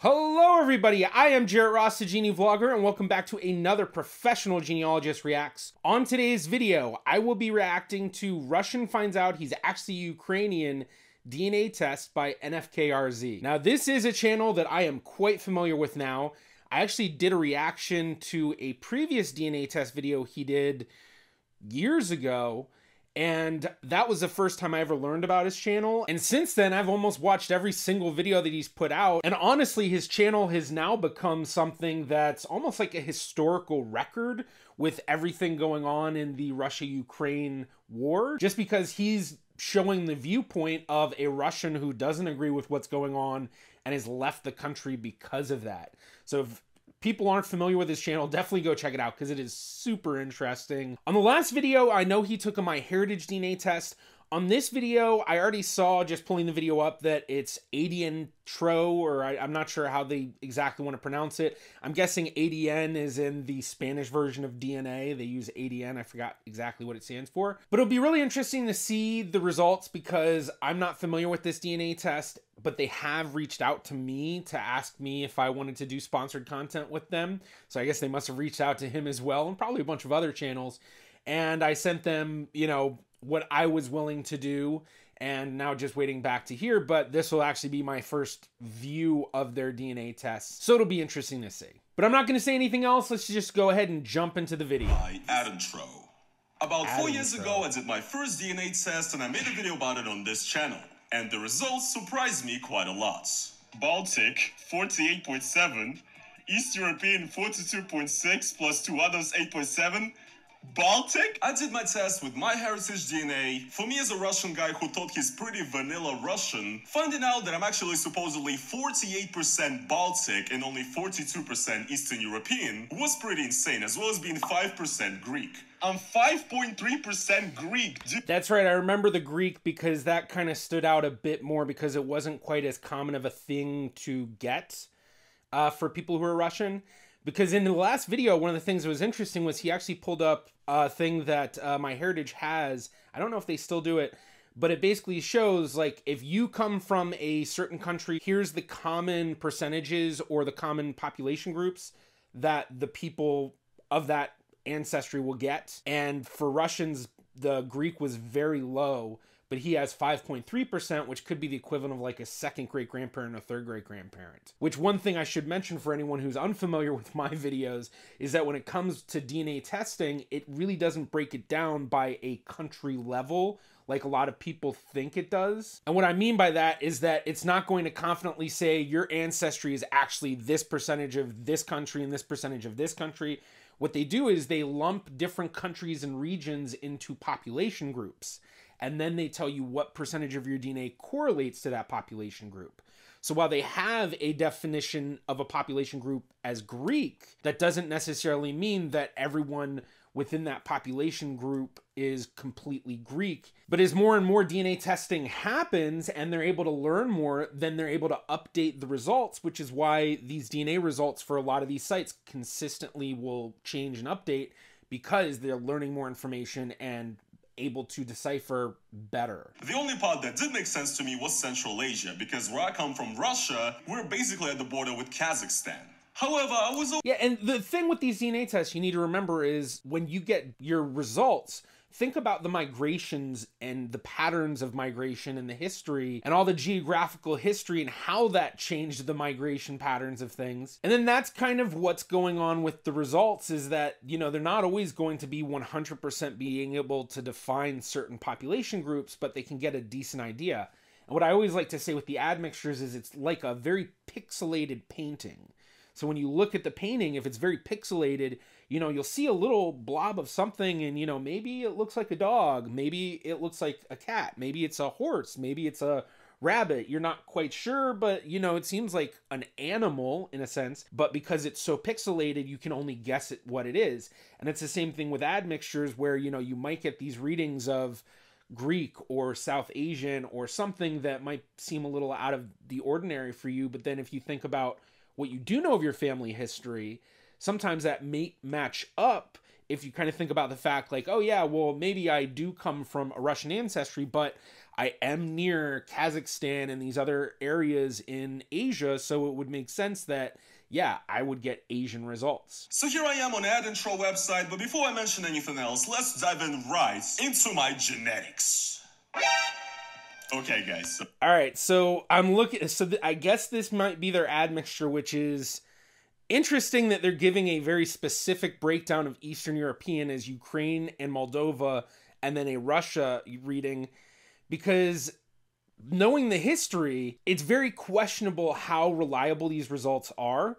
Hello everybody, I am Jarrett Ross, the Genie Vlogger, and welcome back to another Professional Genealogist Reacts. On today's video, I will be reacting to Russian finds out he's actually Ukrainian DNA test by NFKRZ. Now this is a channel that I am quite familiar with now. I actually did a reaction to a previous DNA test video he did years ago, and that was the first time I ever learned about his channel. And since then, I've almost watched every single video that he's put out. And honestly, his channel has now become something that's almost like a historical record with everything going on in the Russia-Ukraine war, just because he's showing the viewpoint of a Russian who doesn't agree with what's going on and has left the country because of that. So if people aren't familiar with his channel, definitely go check it out because it is super interesting. On the last video, I know he took a MyHeritage DNA test. On this video, I already saw, just pulling the video up, that it's ADN Tro, or I'm not sure how they exactly want to pronounce it. I'm guessing ADN is in the Spanish version of DNA. They use ADN. I forgot exactly what it stands for. But it'll be really interesting to see the results because I'm not familiar with this DNA test, but they have reached out to me to ask me if I wanted to do sponsored content with them. So I guess they must have reached out to him as well, and probably a bunch of other channels. And I sent them, you know, what I was willing to do, and now just waiting back to hear. But this will actually be my first view of their DNA tests, so it'll be interesting to see. But I'm not going to say anything else. Let's just go ahead and jump into the video. About 4 years ago, I did my first DNA test, and I made a video about it on this channel. And the results surprised me quite a lot. Baltic, 48.7. East European, 42.6, plus 2 others, 8.7. Baltic? I did my test with MyHeritage DNA. For me, as a Russian guy who thought he's pretty vanilla Russian, finding out that I'm actually supposedly 48% Baltic and only 42% Eastern European was pretty insane, as well as being 5% Greek. I'm 5.3% Greek. That's right, I remember the Greek because that kind of stood out a bit more because it wasn't quite as common of a thing to get for people who are Russian. Because in the last video, one of the things that was interesting was he actually pulled up a thing that MyHeritage has. I don't know if they still do it, but it basically shows, like, if you come from a certain country, here's the common percentages or the common population groups that the people of that ancestry will get. And for Russians, the Greek was very low, but he has 5.3%, which could be the equivalent of like a second great-grandparent or third great-grandparent. Which, one thing I should mention for anyone who's unfamiliar with my videos is that when it comes to DNA testing, it really doesn't break it down by a country level like a lot of people think it does. And what I mean by that is that it's not going to confidently say your ancestry is actually this percentage of this country and this percentage of this country. What they do is they lump different countries and regions into population groups. And then they tell you what percentage of your DNA correlates to that population group. So while they have a definition of a population group as Greek, that doesn't necessarily mean that everyone within that population group is completely Greek. But as more and more DNA testing happens and they're able to learn more, then they're able to update the results, which is why these DNA results for a lot of these sites consistently will change and update because they're learning more information and able to decipher better. The only part that did make sense to me was Central Asia, because where I come from, Russia, we're basically at the border with Kazakhstan. However, I was... Yeah, and the thing with these DNA tests you need to remember is when you get your results, think about the migrations and the patterns of migration and the history and all the geographical history and how that changed the migration patterns of things. And then that's kind of what's going on with the results, is that, you know, they're not always going to be 100% being able to define certain population groups, but they can get a decent idea. And what I always like to say with the admixtures is it's like a very pixelated painting. So when you look at the painting, if it's very pixelated, you know, you'll see a little blob of something and, you know, maybe it looks like a dog, maybe it looks like a cat, maybe it's a horse, maybe it's a rabbit. You're not quite sure, but, you know, it seems like an animal in a sense, but because it's so pixelated, you can only guess at what it is. And it's the same thing with admixtures where, you know, you might get these readings of Greek or South Asian or something that might seem a little out of the ordinary for you, but then if you think about what you do know of your family history, sometimes that may match up if you kind of think about the fact like, oh yeah, well, maybe I do come from a Russian ancestry, but I am near Kazakhstan and these other areas in Asia, so it would make sense that, yeah, I would get Asian results. So here I am on Ad Intro website, but before I mention anything else, let's dive in right into my genetics. Okay, guys. All right, so I'm looking, so I guess this might be their admixture, which is interesting that they're giving a very specific breakdown of Eastern European as Ukraine and Moldova, and then a Russia reading, because knowing the history, it's very questionable how reliable these results are.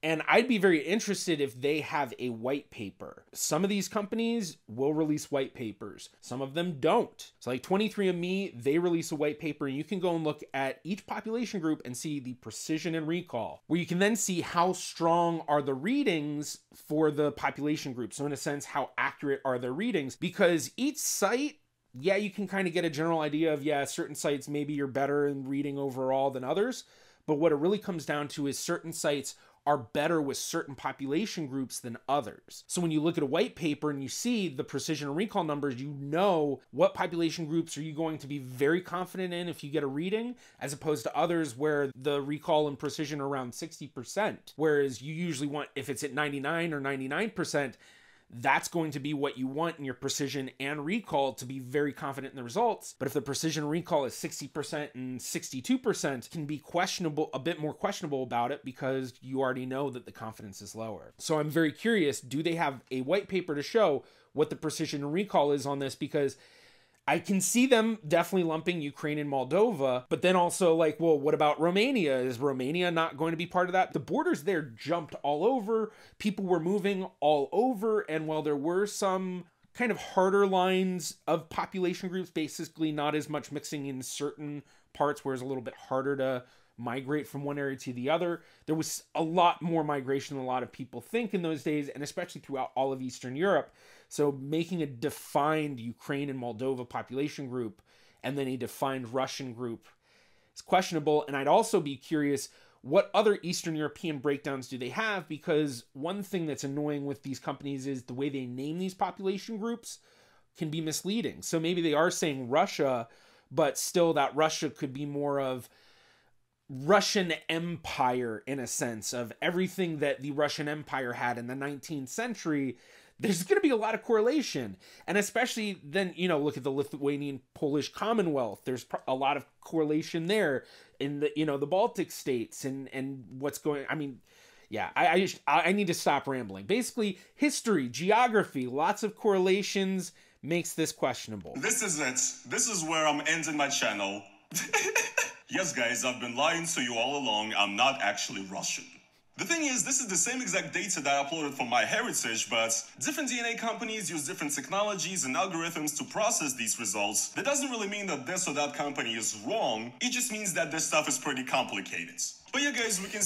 And I'd be very interested if they have a white paper. Some of these companies will release white papers. Some of them don't. So like 23andMe, they release a white paper, and you can go and look at each population group and see the precision and recall, where you can then see how strong are the readings for the population group. So in a sense, how accurate are their readings? Because each site, yeah, you can kind of get a general idea of, yeah, certain sites, maybe you're better in reading overall than others. But what it really comes down to is certain sites are better with certain population groups than others. So when you look at a white paper and you see the precision and recall numbers, you know what population groups are you going to be very confident in if you get a reading, as opposed to others where the recall and precision are around 60%. Whereas you usually want, if it's at 99 or 99%, that's going to be what you want in your precision and recall to be very confident in the results. But if the precision recall is 60% and 62%, can be questionable, a bit more questionable about it, because you already know that the confidence is lower. So I'm very curious, do they have a white paper to show what the precision and recall is on this? Because I can see them definitely lumping Ukraine and Moldova, but then also like, well, what about Romania? Is Romania not going to be part of that? The borders there jumped all over. People were moving all over. And while there were some kind of harder lines of population groups, basically not as much mixing in certain parts where it's a little bit harder to migrate from one area to the other, there was a lot more migration than a lot of people think in those days, and especially throughout all of Eastern Europe. So making a defined Ukraine and Moldova population group and then a defined Russian group is questionable. And I'd also be curious, what other Eastern European breakdowns do they have? Because one thing that's annoying with these companies is the way they name these population groups can be misleading. So maybe they are saying Russia, but still that Russia could be more of Russian Empire, in a sense, of everything that the Russian Empire had in the 19th century. There's going to be a lot of correlation. And especially then, you know, look at the Lithuanian Polish Commonwealth. There's a lot of correlation there in the, you know, the Baltic states and what's going, I mean, yeah, I need to stop rambling. Basically, history, geography, lots of correlations makes this questionable. This is it. This is where I'm ending my channel. Yes, guys, I've been lying to you all along. I'm not actually Russian. The thing is, this is the same exact data that I uploaded for MyHeritage, but different DNA companies use different technologies and algorithms to process these results. That doesn't really mean that this or that company is wrong. It just means that this stuff is pretty complicated. But yeah, guys, we can...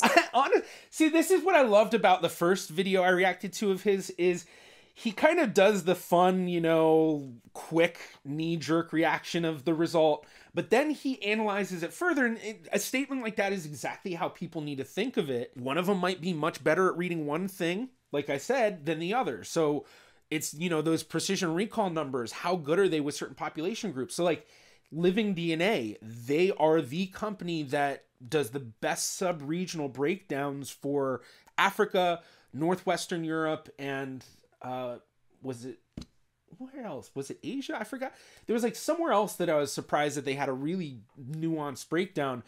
See, this is what I loved about the first video I reacted to of his, is he kind of does the fun, you know, quick knee-jerk reaction of the result, but then he analyzes it further, and a statement like that is exactly how people need to think of it. One of them might be much better at reading one thing, like I said, than the other. So it's, you know, those precision recall numbers, how good are they with certain population groups? So like Living DNA, they are the company that does the best sub-regional breakdowns for Africa, Northwestern Europe, and was it, where else? Was it Asia? I forgot. There was like somewhere else that I was surprised that they had a really nuanced breakdown.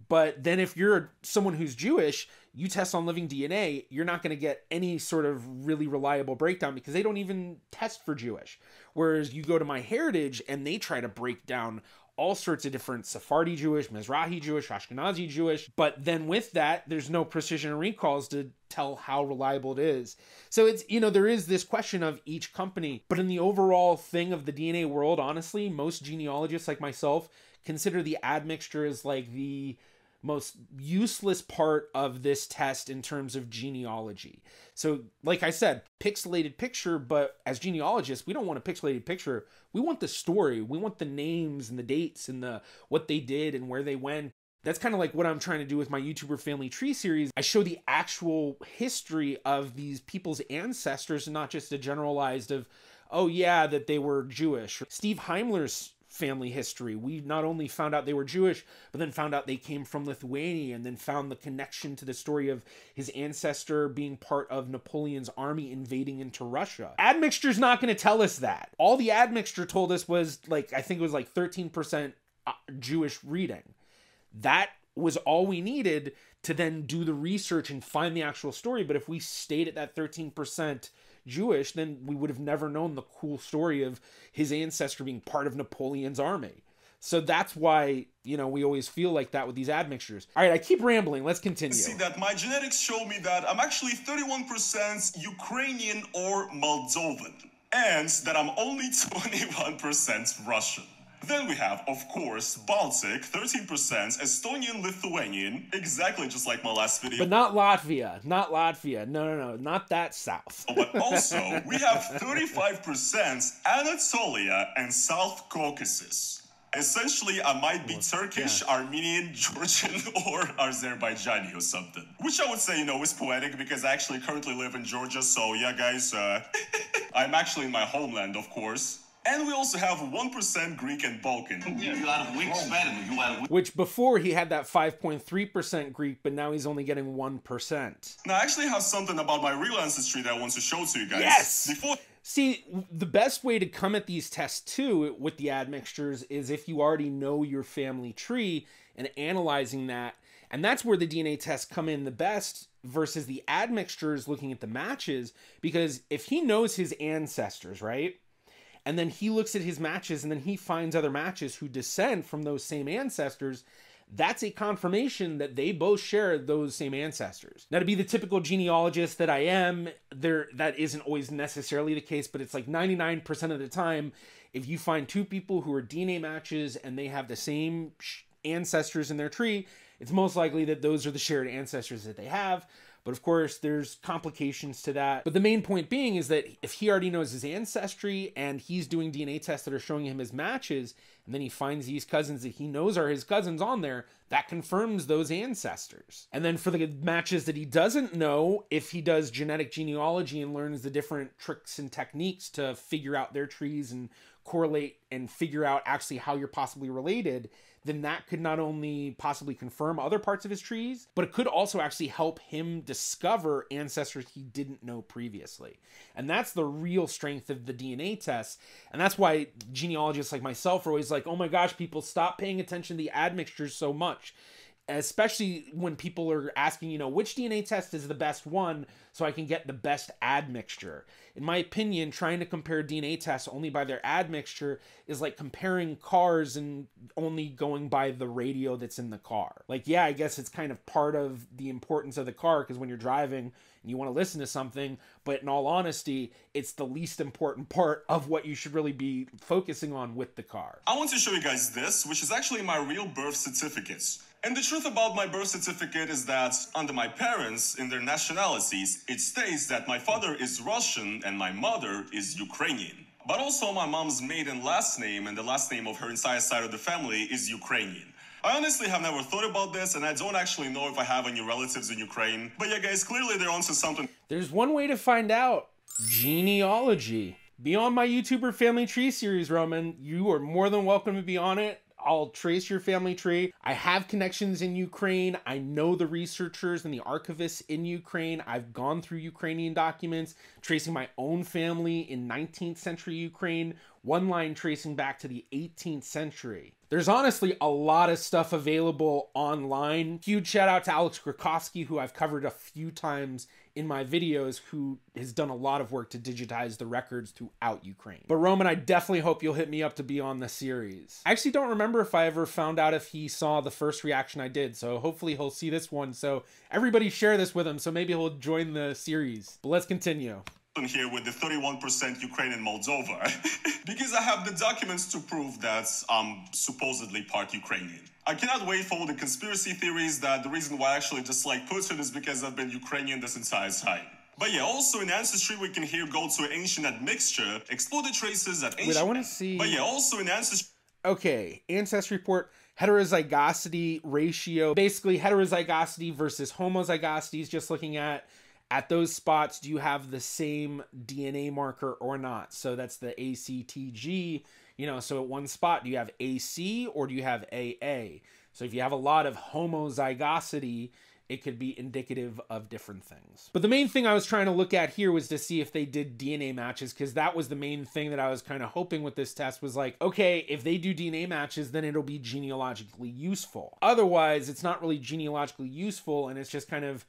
But then if you're someone who's Jewish, you test on Living DNA, you're not going to get any sort of really reliable breakdown because they don't even test for Jewish. Whereas you go to MyHeritage and they try to break down all sorts of different Sephardi Jewish, Mizrahi Jewish, Ashkenazi Jewish. But then with that, there's no precision and recalls to tell how reliable it is. So it's, you know, there is this question of each company. But in the overall thing of the DNA world, honestly, most genealogists like myself consider the admixture as like the most useless part of this test in terms of genealogy. So like I said, pixelated picture, but as genealogists, we don't want a pixelated picture. We want the story. We want the names and the dates and the what they did and where they went. That's kind of like what I'm trying to do with my YouTuber Family Tree series. I show the actual history of these people's ancestors and not just a generalized of, oh yeah, that they were Jewish. Steve Heimler's family history. We not only found out they were Jewish, but then found out they came from Lithuania, and then found the connection to the story of his ancestor being part of Napoleon's army invading into Russia. Admixture's not going to tell us that. All the admixture told us was like, I think it was like 13% Jewish reading. That was all we needed to then do the research and find the actual story. But if we stayed at that 13% Jewish, then we would have never known the cool story of his ancestor being part of Napoleon's army. So that's why, you know, we always feel like that with these admixtures. All right, I keep rambling. Let's continue. See that my genetics show me that I'm actually 31% Ukrainian or Moldovan, and that I'm only 21% Russian. Then we have, of course, Baltic, 13%, Estonian, Lithuanian, exactly just like my last video. But not Latvia. Not Latvia. No. Not that south. But also, we have 35% Anatolia and South Caucasus. Essentially, I might be Turkish, Armenian, Georgian, or Azerbaijani or something. Which I would say, you know, is poetic because I actually currently live in Georgia. So yeah, guys, I'm actually in my homeland, of course. And we also have 1% Greek and Balkan. Which before he had that 5.3% Greek, but now he's only getting 1%. Now I actually have something about my real ancestry that I want to show to you guys. Yes! See, the best way to come at these tests too with the admixtures is if you already know your family tree and analyzing that. And that's where the DNA tests come in the best versus the admixtures looking at the matches. Because if he knows his ancestors, right? And then he looks at his matches and then he finds other matches who descend from those same ancestors. That's a confirmation that they both share those same ancestors. Now, to be the typical genealogist that I am, that isn't always necessarily the case, but it's like 99% of the time, if you find two people who are DNA matches and they have the same ancestors in their tree, it's most likely that those are the shared ancestors that they have. But of course, there's complications to that. But the main point being is that if he already knows his ancestry and he's doing DNA tests that are showing him his matches, and then he finds these cousins that he knows are his cousins on there, that confirms those ancestors. And then for the matches that he doesn't know, if he does genetic genealogy and learns the different tricks and techniques to figure out their trees and correlate and figure out actually how you're possibly related, then that could not only possibly confirm other parts of his trees, but it could also actually help him discover ancestors he didn't know previously. And that's the real strength of the DNA tests. And that's why genealogists like myself are always like, oh my gosh, people, stop paying attention to the admixtures so much. Especially when people are asking, you know, which DNA test is the best one so I can get the best admixture. In my opinion, trying to compare DNA tests only by their admixture is like comparing cars and only going by the radio that's in the car. Like, yeah, I guess it's kind of part of the importance of the car because when you're driving and you want to listen to something, but in all honesty, it's the least important part of what you should really be focusing on with the car. I want to show you guys this, which is actually my real birth certificates. And the truth about my birth certificate is that under my parents, in their nationalities, it states that my father is Russian and my mother is Ukrainian. But also my mom's maiden last name and the last name of her entire side of the family is Ukrainian. I honestly have never thought about this, and I don't actually know if I have any relatives in Ukraine. But yeah, guys, clearly they're onto something. There's one way to find out. Genealogy. Be on my YouTuber Family Tree series, Roman. You are more than welcome to be on it. I'll trace your family tree. I have connections in Ukraine. I know the researchers and the archivists in Ukraine. I've gone through Ukrainian documents, tracing my own family in 19th century Ukraine, one line tracing back to the 18th century. There's honestly a lot of stuff available online. Huge shout out to Alex Krakowski, who I've covered a few times in my videos, who has done a lot of work to digitize the records throughout Ukraine. But Roman, I definitely hope you'll hit me up to be on the series. I actually don't remember if I ever found out if he saw the first reaction I did, so hopefully he'll see this one. So everybody share this with him, so maybe he'll join the series. But let's continue. Here with the 31% Ukrainian Moldova because I have the documents to prove that I'm supposedly part Ukrainian. I cannot wait for all the conspiracy theories that the reason why I actually dislike Putin is because I've been Ukrainian this entire time. But yeah, also in Ancestry, we can here go to ancient admixture, explore the traces at ancient... Wait, I want to see... But yeah, also in Ancestry... Okay, Ancestry report, heterozygosity ratio. Basically, heterozygosity versus homozygosity is just looking at those spots, do you have the same DNA marker or not? So that's the ACTG. You know, so at one spot, do you have AC or do you have AA? So if you have a lot of homozygosity, it could be indicative of different things. But the main thing I was trying to look at here was to see if they did DNA matches, because that was the main thing that I was kind of hoping with this test was like, okay, if they do DNA matches, then it'll be genealogically useful. Otherwise, it's not really genealogically useful, and it's just kind of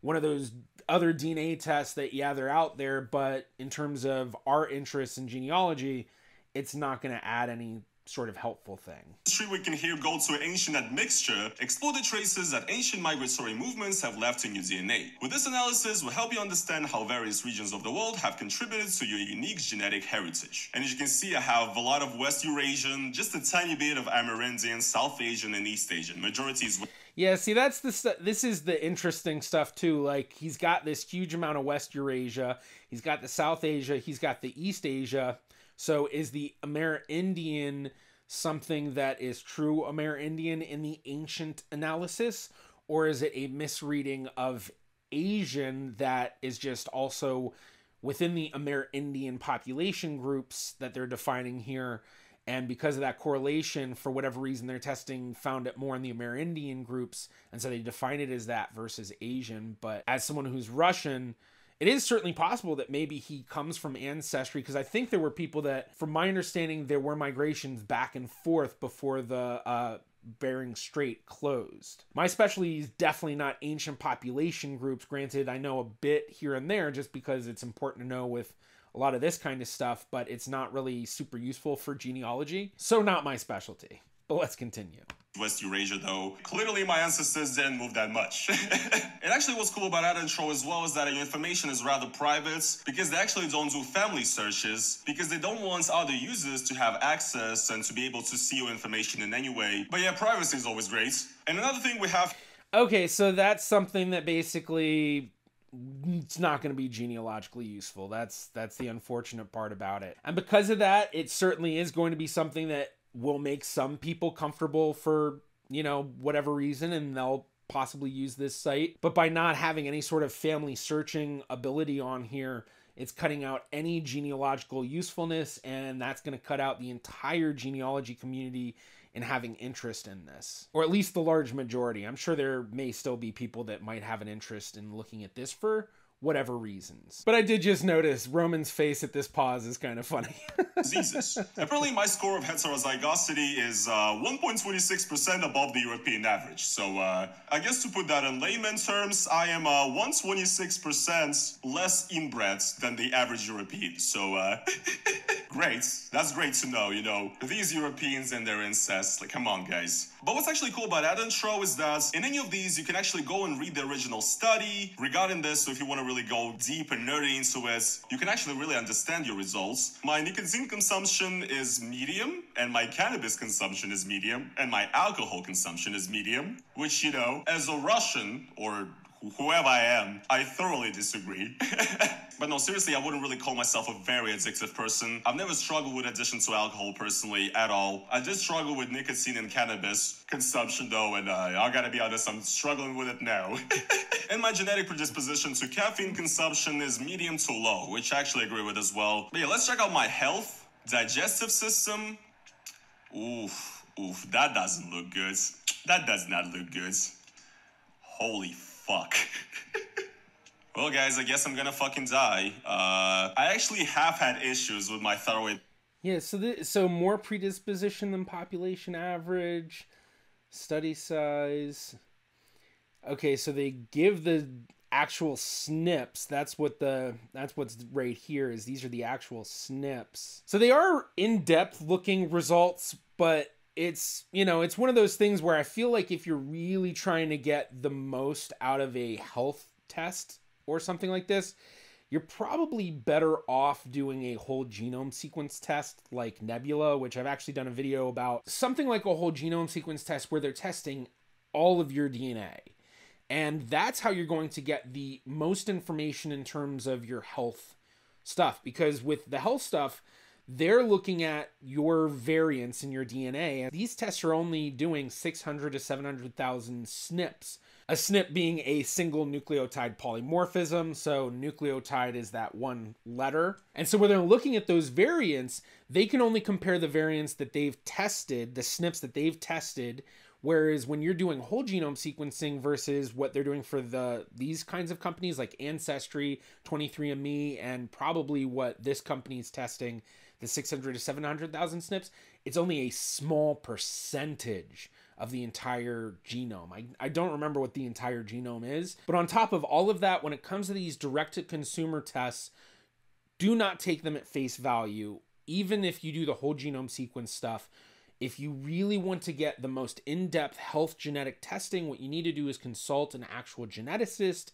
one of those other DNA tests that, yeah, they're out there, but in terms of our interests in genealogy, it's not going to add any sort of helpful thing. We can here go to ancient admixture, explore the traces that ancient migratory movements have left in your DNA. With this analysis, we'll help you understand how various regions of the world have contributed to your unique genetic heritage. And as you can see, I have a lot of West Eurasian, just a tiny bit of Amerindian, South Asian, and East Asian. Majority is... Yeah, see, that's the this is the interesting stuff too. Like, he's got this huge amount of West Eurasia, he's got the South Asia, he's got the East Asia. So is the Amerindian something that is true Amerindian in the ancient analysis, or is it a misreading of Asian that is just also within the Amerindian population groups that they're defining here? And because of that correlation, for whatever reason, their testing found it more in the Amerindian groups, and so they define it as that versus Asian. But as someone who's Russian, it is certainly possible that maybe he comes from Ancestry, because I think there were people that, from my understanding, there were migrations back and forth before the Bering Strait closed. My specialty is definitely not ancient population groups. Granted, I know a bit here and there just because it's important to know with a lot of this kind of stuff, but it's not really super useful for genealogy. So not my specialty, but let's continue. West Eurasia, though, clearly my ancestors didn't move that much. And actually what's cool about that intro as well is that your information is rather private, because they actually don't do family searches, because they don't want other users to have access and to be able to see your information in any way. But yeah, privacy is always great. And another thing we have... Okay, so that's something that basically... it's not going to be genealogically useful. That's the unfortunate part about it. And because of that, it certainly is going to be something that will make some people comfortable for, you know, whatever reason, and they'll possibly use this site. But by not having any sort of family searching ability on here, it's cutting out any genealogical usefulness, and that's going to cut out the entire genealogy community in having interest in this, or at least the large majority. I'm sure there may still be people that might have an interest in looking at this for whatever reasons. But I did just notice Roman's face at this pause is kind of funny. Diseases. Apparently my score of heterozygosity is 1.26% above the European average. So I guess to put that in layman terms, I am 126% less inbred than the average European. So great. That's great to know, you know. These Europeans and their incest, like, come on, guys. But what's actually cool about that intro is that in any of these, you can actually go and read the original study regarding this. So if you want to really go deep and nerdy into it, you can actually really understand your results. My nicotine consumption is medium, and my cannabis consumption is medium, and my alcohol consumption is medium, which, you know, as a Russian, or whoever I am, I thoroughly disagree. But no, seriously, I wouldn't really call myself a very addictive person. I've never struggled with addiction to alcohol personally at all. I did struggle with nicotine and cannabis consumption though, and I gotta be honest, I'm struggling with it now. And my genetic predisposition to caffeine consumption is medium to low, which I actually agree with as well. But yeah, let's check out my health, digestive system. Oof, that doesn't look good. That does not look good. Holy fuck. Well, guys, I guess I'm gonna fucking die. I actually have had issues with my thyroid. Yeah, so more predisposition than population average, study size. Okay, so they give the actual SNPs. That's what's right here is these are the actual SNPs. So they are in-depth looking results, but it's, you know, it's one of those things where I feel like if you're really trying to get the most out of a health test or something like this, you're probably better off doing a whole genome sequence test like Nebula, which I've actually done a video about. Something like a whole genome sequence test where they're testing all of your DNA. And that's how you're going to get the most information in terms of your health stuff. Because with the health stuff, they're looking at your variants in your DNA. And these tests are only doing 600 to 700,000 SNPs. A SNP being a single nucleotide polymorphism, so nucleotide is that one letter. And so when they're looking at those variants, they can only compare the variants that they've tested, the SNPs that they've tested, whereas when you're doing whole genome sequencing versus what they're doing for these kinds of companies like Ancestry, 23andMe, and probably what this company is testing, the 600 to 700,000 SNPs, it's only a small percentage of the entire genome. I don't remember what the entire genome is, but on top of all of that, when it comes to these direct-to-consumer tests, do not take them at face value. Even if you do the whole genome sequence stuff, if you really want to get the most in-depth health genetic testing, what you need to do is consult an actual geneticist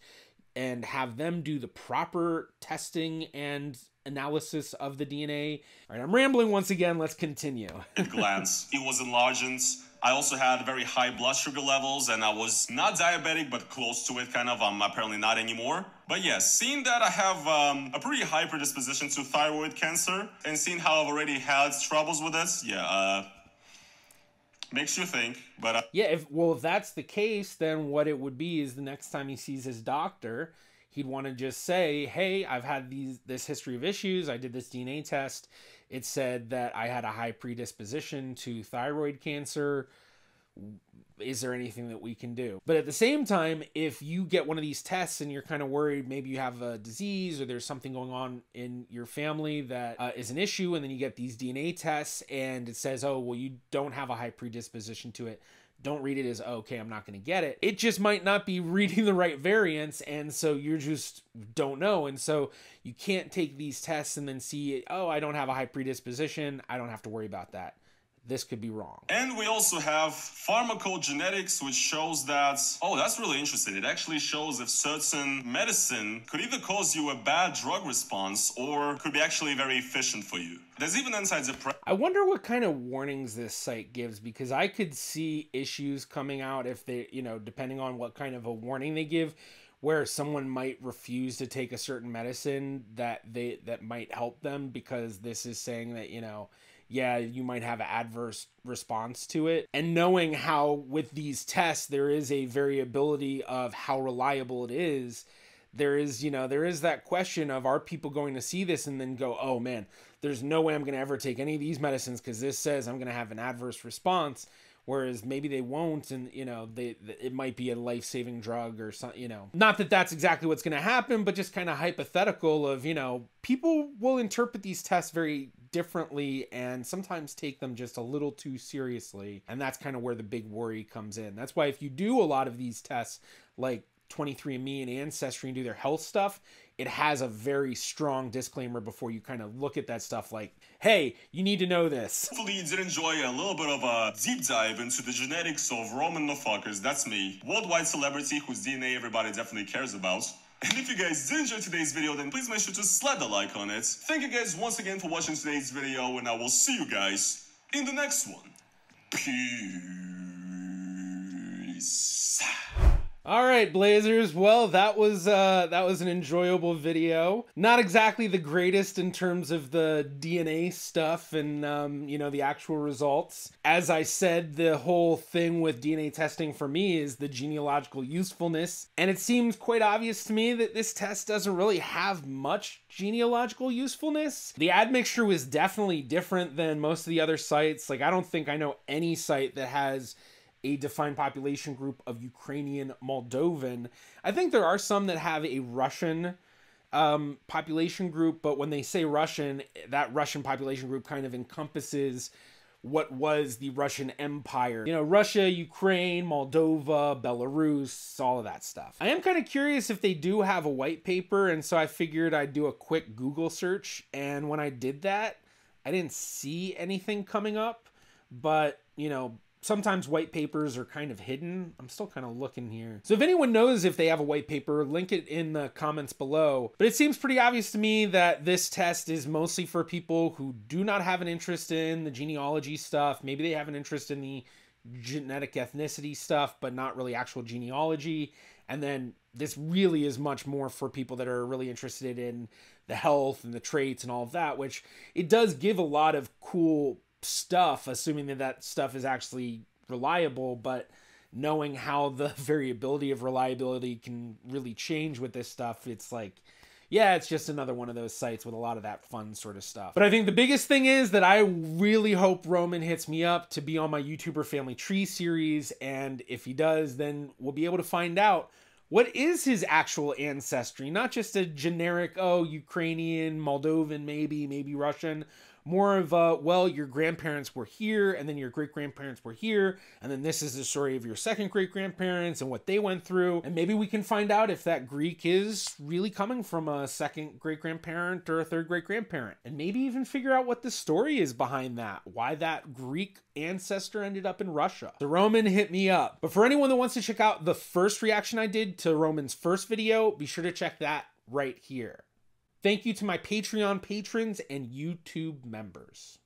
and have them do the proper testing and analysis of the DNA. All right, I'm rambling once again. Let's continue. At glance, it was enlarged. I also had very high blood sugar levels, and I was not diabetic, but close to it, kind of. I'm apparently not anymore. But yes, seeing that I have a pretty high predisposition to thyroid cancer, and seeing how I've already had troubles with this, makes you think. But yeah, if that's the case, then what it would be is the next time he sees his doctor, he'd want to just say, hey, I've had this history of issues. I did this DNA test. It said that I had a high predisposition to thyroid cancer. Is there anything that we can do? But at the same time, if you get one of these tests and you're kind of worried, maybe you have a disease or there's something going on in your family that is an issue, and then you get these DNA tests and it says, oh, well, you don't have a high predisposition to it. Don't read it as, oh, okay, I'm not going to get it. It just might not be reading the right variants, and so you just don't know. And so you can't take these tests and then see, oh, I don't have a high predisposition. I don't have to worry about that. This could be wrong. And we also have pharmacogenetics, which shows that, oh, that's really interesting. It actually shows if certain medicine could either cause you a bad drug response or could be actually very efficient for you. There's even antidepressants. I wonder what kind of warnings this site gives, because I could see issues coming out if they, depending on what kind of a warning they give, where someone might refuse to take a certain medicine that might help them because this is saying that, yeah, you might have an adverse response to it. And knowing how with these tests, there is a variability of how reliable it is, there is that question of, are people going to see this and then go, oh man, there's no way I'm going to ever take any of these medicines because this says I'm going to have an adverse response. Whereas maybe they won't, and it might be a life-saving drug or something, Not that that's exactly what's going to happen, but just kind of hypothetical of, people will interpret these tests very differently and sometimes take them just a little too seriously. And that's kind of where the big worry comes in. That's why if you do a lot of these tests like 23andMe and Ancestry and do their health stuff, it has a very strong disclaimer before you kind of look at that stuff like, hey, you need to know this. Hopefully you did enjoy a little bit of a deep dive into the genetics of Roman motherfuckers. That's me. Worldwide celebrity whose DNA everybody definitely cares about. And if you guys did enjoy today's video, then please make sure to slap the like on it. Thank you guys once again for watching today's video, and I will see you guys in the next one. Peace. All right, Blazers. Well, that was an enjoyable video. Not exactly the greatest in terms of the DNA stuff and the actual results. As I said, the whole thing with DNA testing for me is the genealogical usefulness, and it seems quite obvious to me that this test doesn't really have much genealogical usefulness. The admixture was definitely different than most of the other sites. Like, I don't think I know any site that has a defined population group of Ukrainian Moldovan. I think there are some that have a Russian population group, but when they say Russian, that Russian population group kind of encompasses what was the Russian Empire. Russia, Ukraine, Moldova, Belarus, all of that stuff. I am kind of curious if they do have a white paper, and so I figured I'd do a quick Google search, and when I did that, I didn't see anything coming up, but, sometimes white papers are kind of hidden. I'm still kind of looking here. So if anyone knows if they have a white paper, link it in the comments below. But it seems pretty obvious to me that this test is mostly for people who do not have an interest in the genealogy stuff. Maybe they have an interest in the genetic ethnicity stuff, but not really actual genealogy. And then this really is much more for people that are really interested in the health and the traits and all of that, which it does give a lot of cool stuff, assuming that stuff is actually reliable, but knowing how the variability of reliability can really change with this stuff, it's like, yeah, it's just another one of those sites with a lot of that fun sort of stuff. But I think the biggest thing is that I really hope Roman hits me up to be on my YouTuber Family Tree series. And if he does, then we'll be able to find out what is his actual ancestry, not just a generic, oh, Ukrainian, Moldovan, maybe Russian. More of a, well, your grandparents were here, and then your great-grandparents were here, and then this is the story of your second great-grandparents and what they went through. And maybe we can find out if that Greek is really coming from a second great-grandparent or a third great-grandparent. And maybe even figure out what the story is behind that, why that Greek ancestor ended up in Russia. So Roman, hit me up. But for anyone that wants to check out the first reaction I did to Roman's first video, be sure to check that right here. Thank you to my Patreon patrons and YouTube members.